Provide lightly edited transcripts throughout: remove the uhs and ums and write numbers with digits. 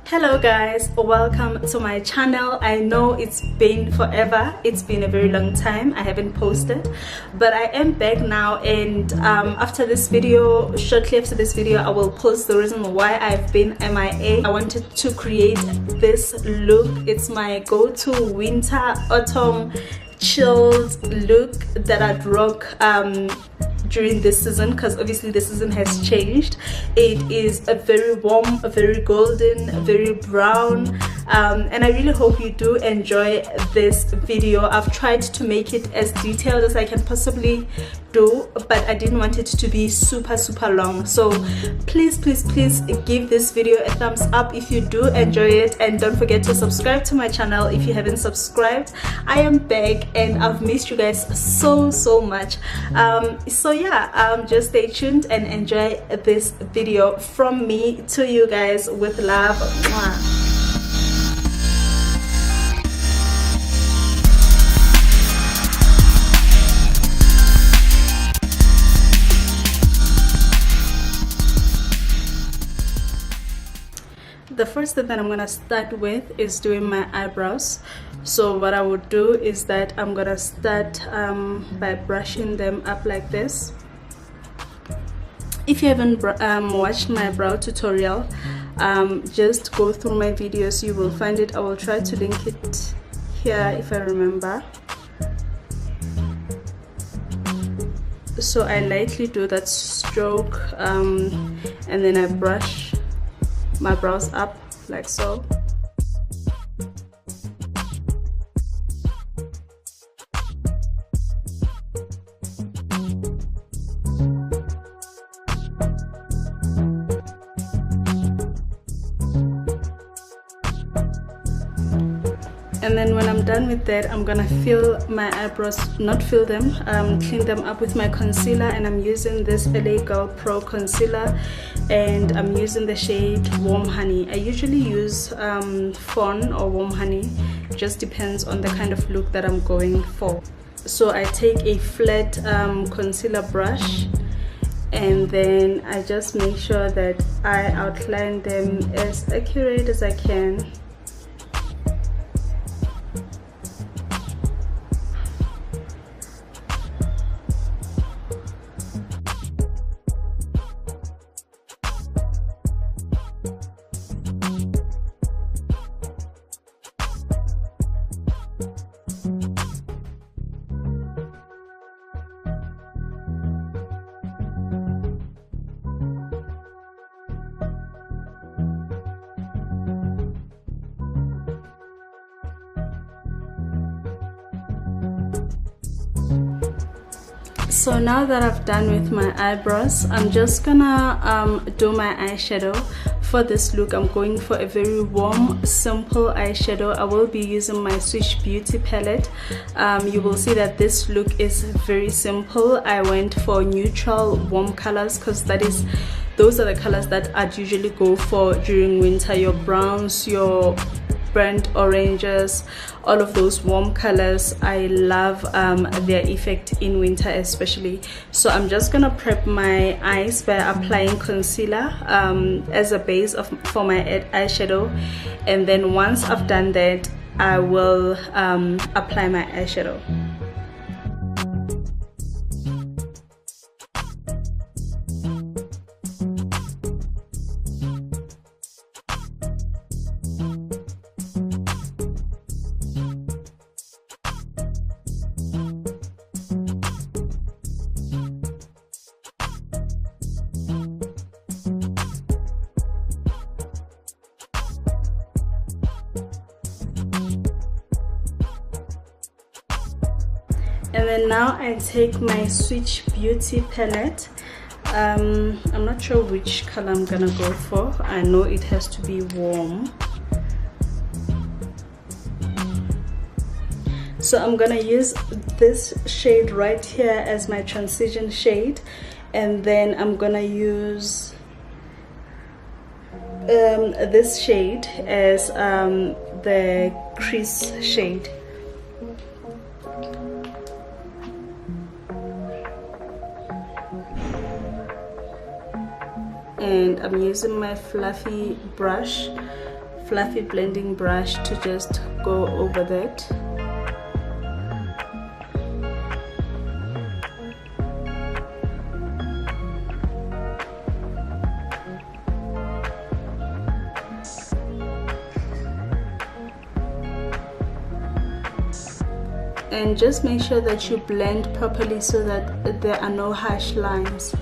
Hello guys, welcome to my channel. I know it's been forever, it's been a very long time I haven't posted, but I am back now, and after this video, shortly after this video, I will post the reason why I've been MIA. I wanted to create this look. It's my go-to winter autumn chilled look that I'd rock during this season, because obviously the season has changed. It is a very warm, a very golden, a very brown, and I really hope you do enjoy this video. I've tried to make it as detailed as I can possibly do, but I didn't want it to be super long. So please give this video a thumbs up if you do enjoy it, and don't forget to subscribe to my channel if you haven't subscribed. I am back and I've missed you guys so much. So yeah, just stay tuned and enjoy this video from me to you guys with love. Mwah. The first thing that I'm gonna start with is doing my eyebrows. So what I would do is that I'm gonna start by brushing them up like this. If you haven't watched my brow tutorial, just go through my videos, you will find it. I will try to link it here if I remember. So I lightly do that stroke, and then I brush my brows up like so. And then when I'm done with that, I'm gonna fill my eyebrows, not fill them, clean them up with my concealer, and I'm using this LA Girl Pro concealer, and I'm using the shade Warm Honey. I usually use Fawn or Warm Honey, just depends on the kind of look that I'm going for. So I take a flat concealer brush, and then I just make sure that I outline them as accurate as I can. So now that I've done with my eyebrows, I'm just gonna do my eyeshadow. For this look, I'm going for a very warm, simple eyeshadow. I will be using my Switch Beauty palette. You will see that this look is very simple. I went for neutral, warm colors because those are the colors that I'd usually go for during winter. Your browns, your burnt oranges, all of those warm colors. I love their effect in winter especially. So I'm just gonna prep my eyes by applying concealer as a base for my eyeshadow, and then once I've done that, I will apply my eyeshadow. And then now I take my Switch Beauty palette. I'm not sure which color I'm gonna go for. I know it has to be warm. So I'm gonna use this shade right here as my transition shade, and then I'm gonna use this shade as the crease shade. and I'm using my fluffy brush fluffy blending brush to just go over that. And just make sure that you blend properly so that there are no harsh lines.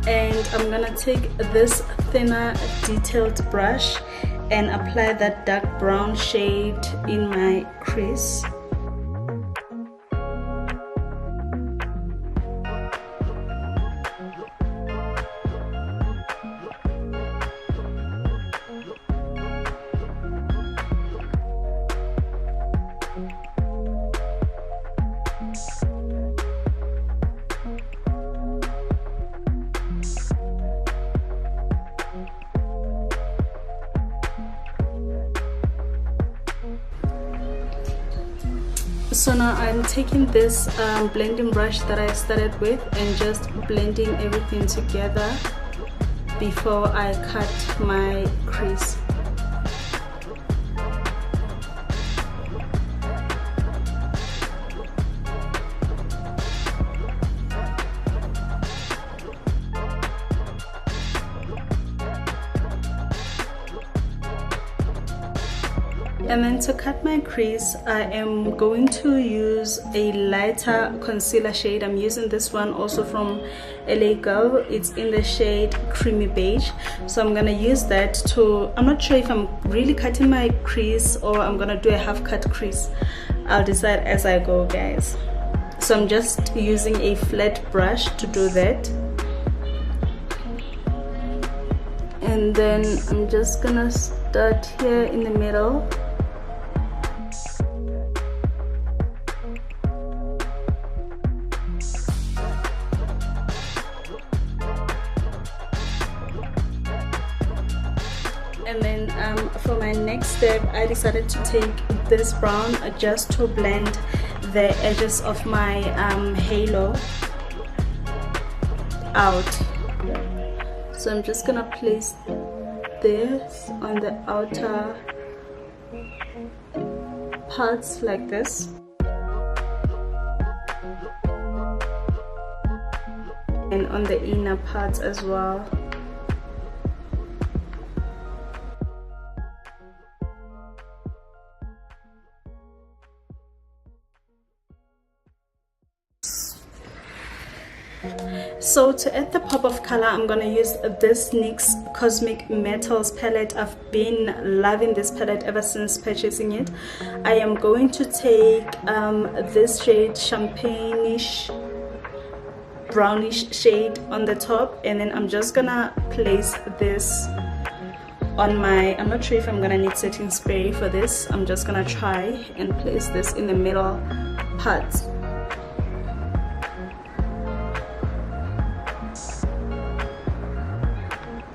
And I'm gonna take this thinner detailed brush and apply that dark brown shade in my crease. So now I'm taking this blending brush that I started with and just blending everything together before I cut my crease. And then to cut my crease, I am going to use a lighter concealer shade. I'm using this one also from LA Girl. It's in the shade Creamy Beige. So I'm gonna use that to, I'm not sure if I'm really cutting my crease or I'm gonna do a half cut crease. I'll decide as I go, guys. So I'm just using a flat brush to do that. And then I'm just gonna start here in the middle. And then for my next step, I decided to take this brown just to blend the edges of my halo out. So I'm just gonna place this on the outer parts like this. And on the inner parts as well. So to add the pop of color, I'm gonna use this NYX Cosmic Metals palette. I've been loving this palette ever since purchasing it. I am going to take this shade, champagne-ish brownish shade on the top, and then I'm just gonna place this on my, I'm not sure if I'm gonna need setting spray for this. I'm just gonna try and place this in the middle part.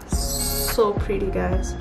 So pretty, guys.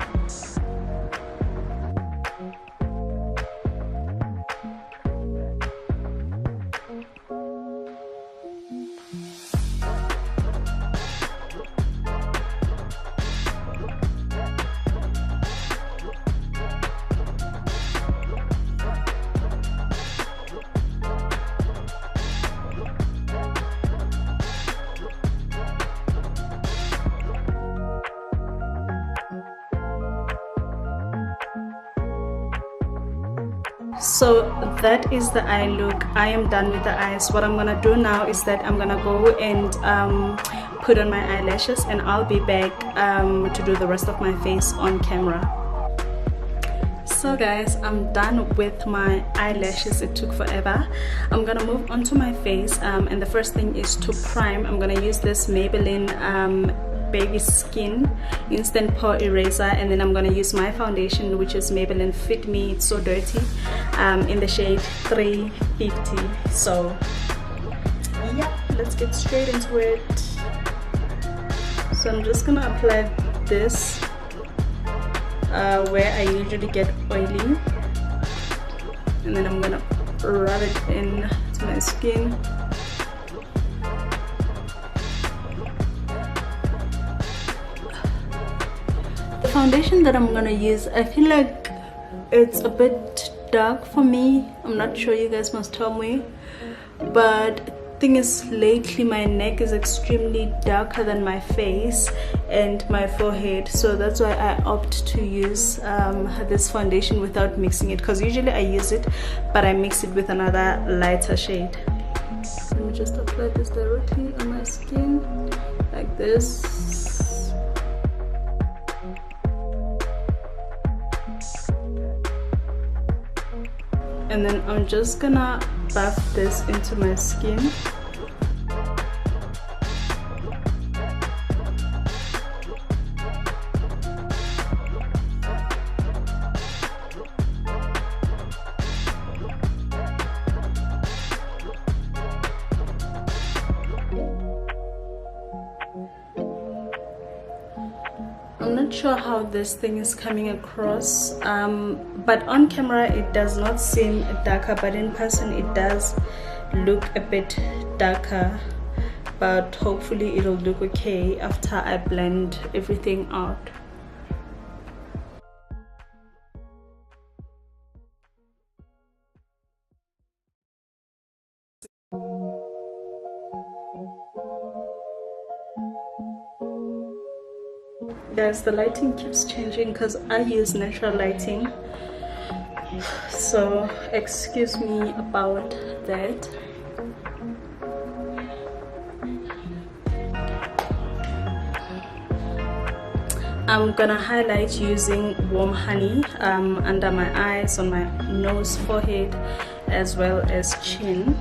So that is the eye look. I am done with the eyes. What I'm gonna do now is that I'm gonna go and put on my eyelashes, and I'll be back to do the rest of my face on camera. So guys, I'm done with my eyelashes. It took forever. I'm gonna move on to my face, and the first thing is to prime. I'm gonna use this Maybelline Baby Skin Instant Pore Eraser, and then I'm gonna use my foundation, which is Maybelline Fit Me It's So Dirty, in the shade 350. So yeah, let's get straight into it. So I'm just gonna apply this where I usually get oily, and then I'm gonna rub it in to my skin. The foundation that I'm gonna use, I feel like it's a bit dark for me. I'm not sure, you guys must tell me. But thing is, lately my neck is extremely darker than my face and my forehead, so that's why I opt to use this foundation without mixing it, because usually I use it but I mix it with another lighter shade. Let me just apply this directly on my skin like this. And then I'm just gonna buff this into my skin. I'm not sure how this thing is coming across, but on camera it does not seem darker, but in person it does look a bit darker, but hopefully it'll look okay after I blend everything out. Guys, the lighting keeps changing because I use natural lighting, so excuse me about that. I'm gonna highlight using warm honey under my eyes, on my nose, forehead, as well as chin.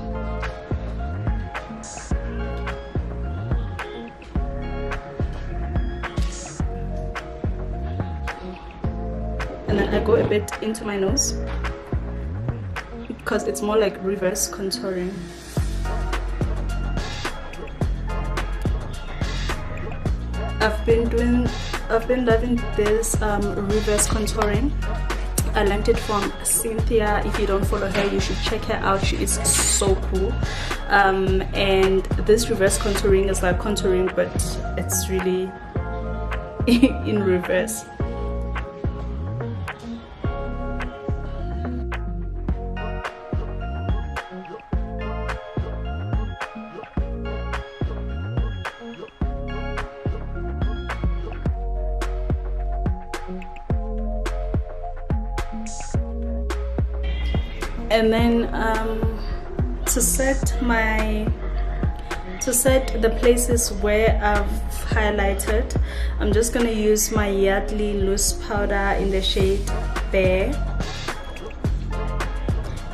And then I go a bit into my nose because it's more like reverse contouring. I've been loving this reverse contouring. I learned it from Cynthia. If you don't follow her, you should check her out. She is so cool. And this reverse contouring is like contouring, but it's really in reverse. And then to set the places where I've highlighted, I'm just gonna use my Yardley loose powder in the shade Bare,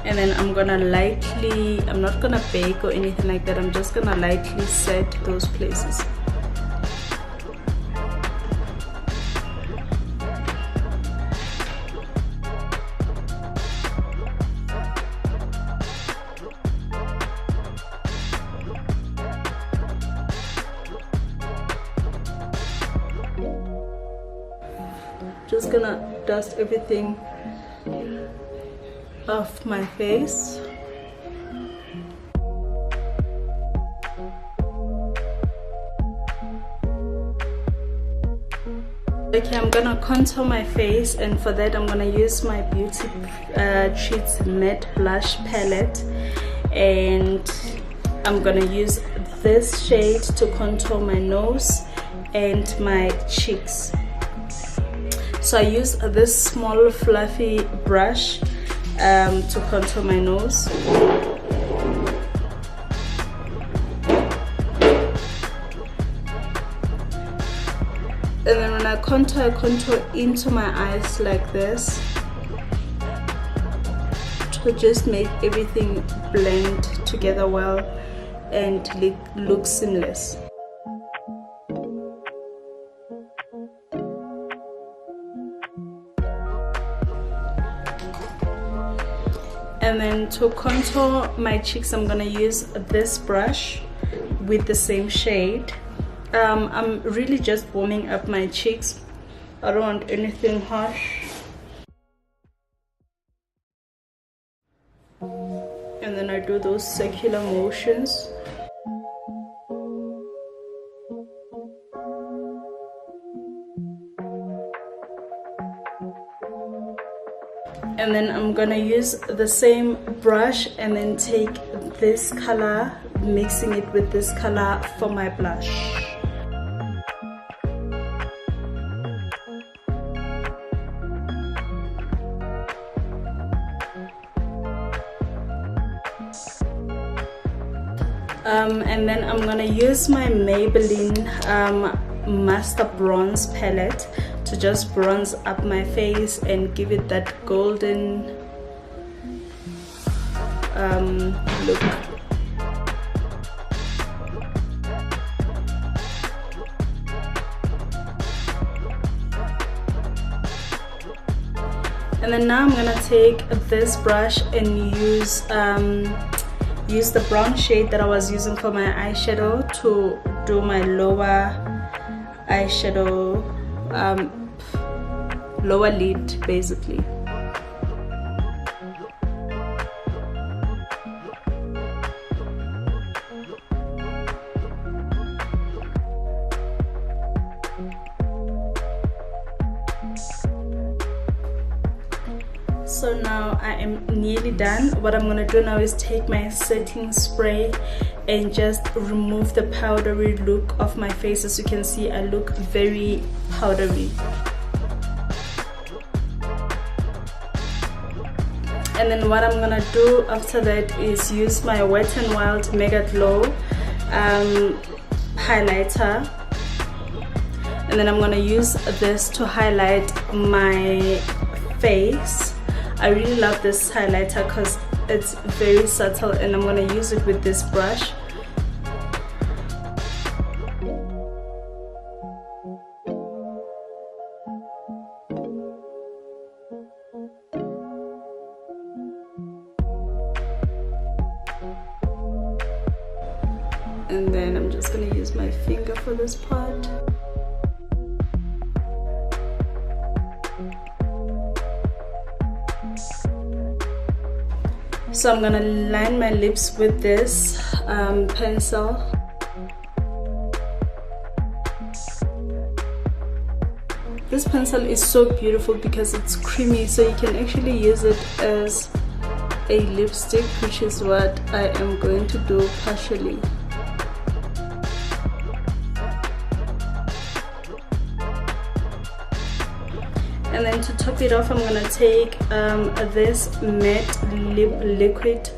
and then I'm gonna lightly, I'm not gonna bake or anything like that, I'm just gonna lightly set those places. Just gonna dust everything off my face. Okay, I'm gonna contour my face, and for that I'm gonna use my Beauty Treats Matte Blush Palette, and I'm gonna use this shade to contour my nose and my cheeks. So I use this small fluffy brush to contour my nose. And then when I contour into my eyes like this to just make everything blend together well and look seamless. And then to contour my cheeks, I'm gonna use this brush with the same shade. I'm really just warming up my cheeks I don't want anything harsh. And then I do those circular motions. And then I'm gonna use the same brush and then take this color, mixing it with this color for my blush. And then I'm gonna use my Maybelline Master Bronze palette to just bronze up my face and give it that golden look. And then now I'm gonna take this brush and use the brown shade that I was using for my eyeshadow to do my lower eyeshadow, lower lid basically. So now I am nearly done. What I'm gonna do now is take my setting spray and just remove the powdery look of my face. As you can see, I look very powdery. And then what I'm gonna do after that is use my Wet n Wild Mega Glow highlighter, and then I'm gonna use this to highlight my face. I really love this highlighter because it's very subtle, and I'm gonna use it with this brush. And then I'm just gonna use my finger for this part. So I'm gonna line my lips with this pencil. This pencil is so beautiful because it's creamy, so you can actually use it as a lipstick, which is what I am going to do partially. And then to top it off, I'm gonna take this matte lip liquid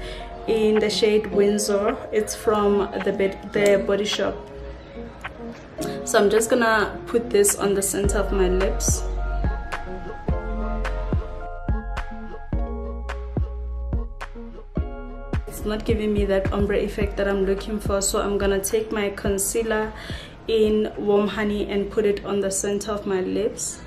in the shade Windsor. It's from the Body Shop. So I'm just gonna put this on the center of my lips. It's not giving me that ombre effect that I'm looking for, so I'm gonna take my concealer in Warm Honey and put it on the center of my lips.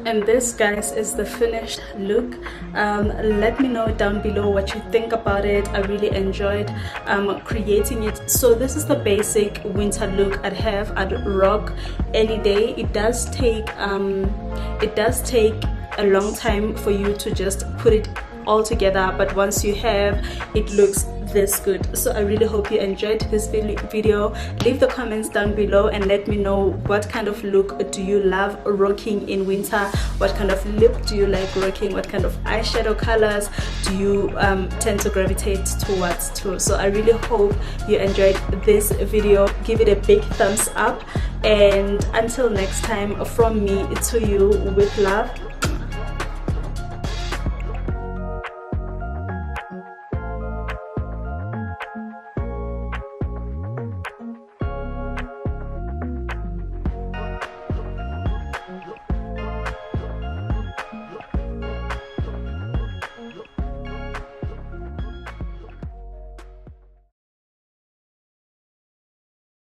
And this, guys, is the finished look. Let me know down below what you think about it. I really enjoyed creating it. So this is the basic winter look I'd rock any day. It does take a long time for you to just put it all together, but once you have, it looks this good. So I really hope you enjoyed this video. Leave the comments down below and let me know what kind of look do you love rocking in winter, what kind of lip do you like rocking, what kind of eyeshadow colors do you tend to gravitate towards too. So I really hope you enjoyed this video. Give it a big thumbs up, and until next time, from me to you, with love.